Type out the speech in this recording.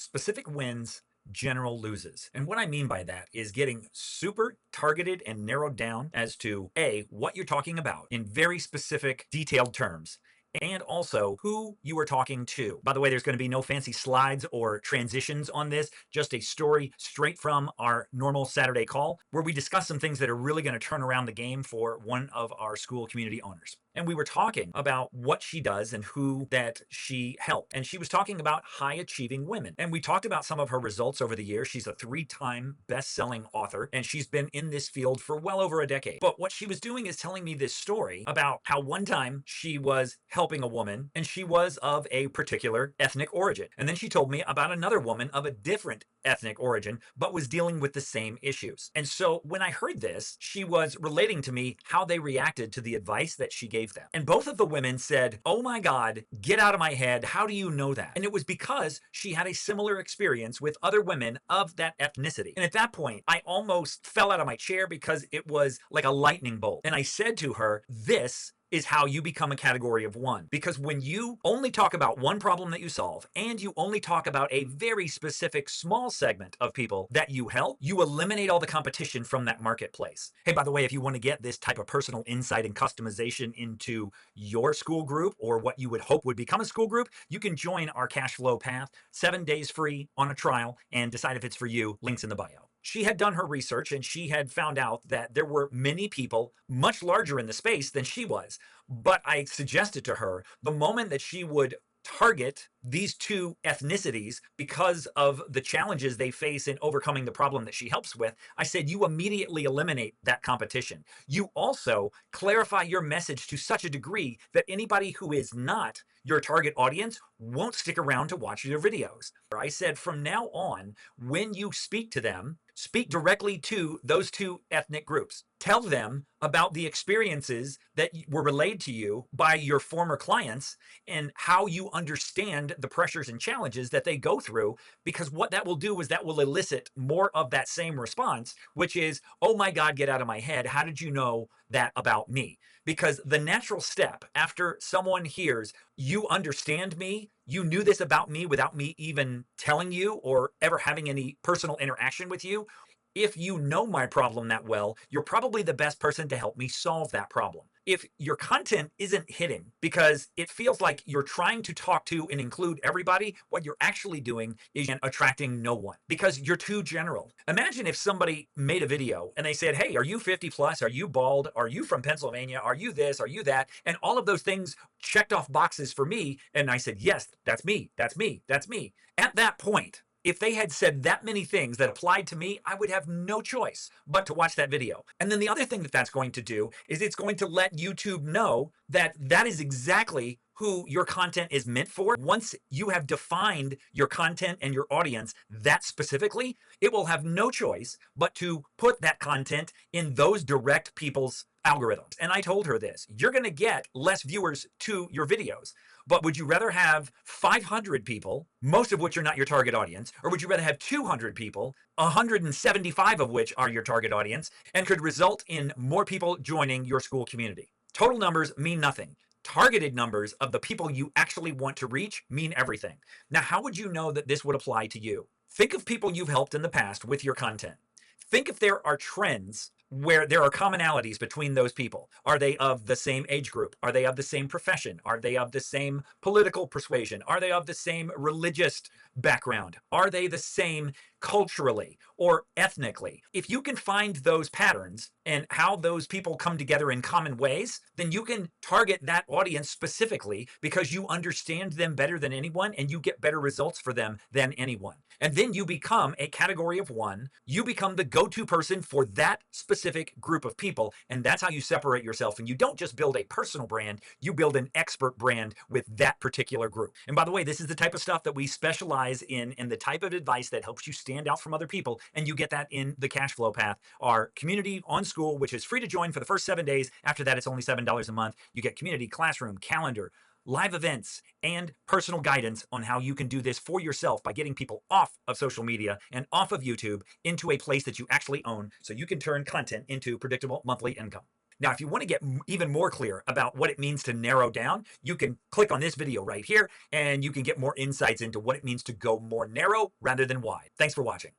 Specific wins, general loses. And what I mean by that is getting super targeted and narrowed down as to A, what you're talking about in very specific, detailed terms, and also who you are talking to. By the way, there's going to be no fancy slides or transitions on this, just a story straight from our normal Saturday call where we discuss some things that are really going to turn around the game for one of our school community owners. And we were talking about what she does and who that she helped. And she was talking about high achieving women. And we talked about some of her results over the years. She's a 3-time best-selling author, and she's been in this field for well over a decade. But what she was doing is telling me this story about how one time she was helping a woman and she was of a particular ethnic origin. And then she told me about another woman of a different ethnic origin, but was dealing with the same issues. And so when I heard this, she was relating to me how they reacted to the advice that she gave them. And both of the women said, "Oh my God, get out of my head. How do you know that?" And it was because she had a similar experience with other women of that ethnicity. And at that point, I almost fell out of my chair because it was like a lightning bolt. And I said to her, this is how you become a category of one. Because when you only talk about one problem that you solve and you only talk about a very specific small segment of people that you help, you eliminate all the competition from that marketplace. Hey, by the way, if you want to get this type of personal insight and customization into your school group or what you would hope would become a school group, you can join our cash flow path, 7 days free on a trial, and decide if it's for you. Links in the bio. She had done her research and she had found out that there were many people much larger in the space than she was. But I suggested to her the moment that she would target these two ethnicities because of the challenges they face in overcoming the problem that she helps with, I said, you immediately eliminate that competition. You also clarify your message to such a degree that anybody who is not your target audience won't stick around to watch your videos. I said, from now on, when you speak to them, speak directly to those two ethnic groups. Tell them about the experiences that were relayed to you by your former clients and how you understand the pressures and challenges that they go through, because what that will do is that will elicit more of that same response, which is, oh my God, get out of my head. How did you know that about me? Because the natural step after someone hears, you understand me, you knew this about me without me even telling you or ever having any personal interaction with you. If you know my problem that well, you're probably the best person to help me solve that problem. If your content isn't hitting because it feels like you're trying to talk to and include everybody, what you're actually doing is attracting no one because you're too general. Imagine if somebody made a video and they said, hey, are you 50 plus? Are you bald? Are you from Pennsylvania? Are you this? Are you that? And all of those things checked off boxes for me. And I said, yes, that's me. That's me. That's me. At that point, if they had said that many things that applied to me, I would have no choice but to watch that video. And then the other thing that that's going to do is it's going to let YouTube know that that is exactly who your content is meant for. Once you have defined your content and your audience that specifically, it will have no choice but to put that content in those direct people's algorithms. And I told her this, you're going to get less viewers to your videos, but would you rather have 500 people, most of which are not your target audience, or would you rather have 200 people, 175 of which are your target audience, and could result in more people joining your school community? Total numbers mean nothing. Targeted numbers of the people you actually want to reach mean everything. Now, how would you know that this would apply to you? Think of people you've helped in the past with your content. Think if there are trends where there are commonalities between those people. Are they of the same age group? Are they of the same profession? Are they of the same political persuasion? Are they of the same religious background? Are they the same culturally or ethnically? If you can find those patterns and how those people come together in common ways, then you can target that audience specifically because you understand them better than anyone and you get better results for them than anyone. And then you become a category of one. You become the go-to person for that specific group of people. And that's how you separate yourself. And you don't just build a personal brand, you build an expert brand with that particular group. And by the way, this is the type of stuff that we specialize in and the type of advice that helps you stand out from other people. And you get that in the cash flow path, our community on school, which is free to join for the first 7 days. After that, it's only $7 a month. You get community, classroom, calendar, live events, and personal guidance on how you can do this for yourself by getting people off of social media and off of YouTube into a place that you actually own so you can turn content into predictable monthly income. Now, if you want to get even more clear about what it means to narrow down, you can click on this video right here and you can get more insights into what it means to go more narrow rather than wide. Thanks for watching.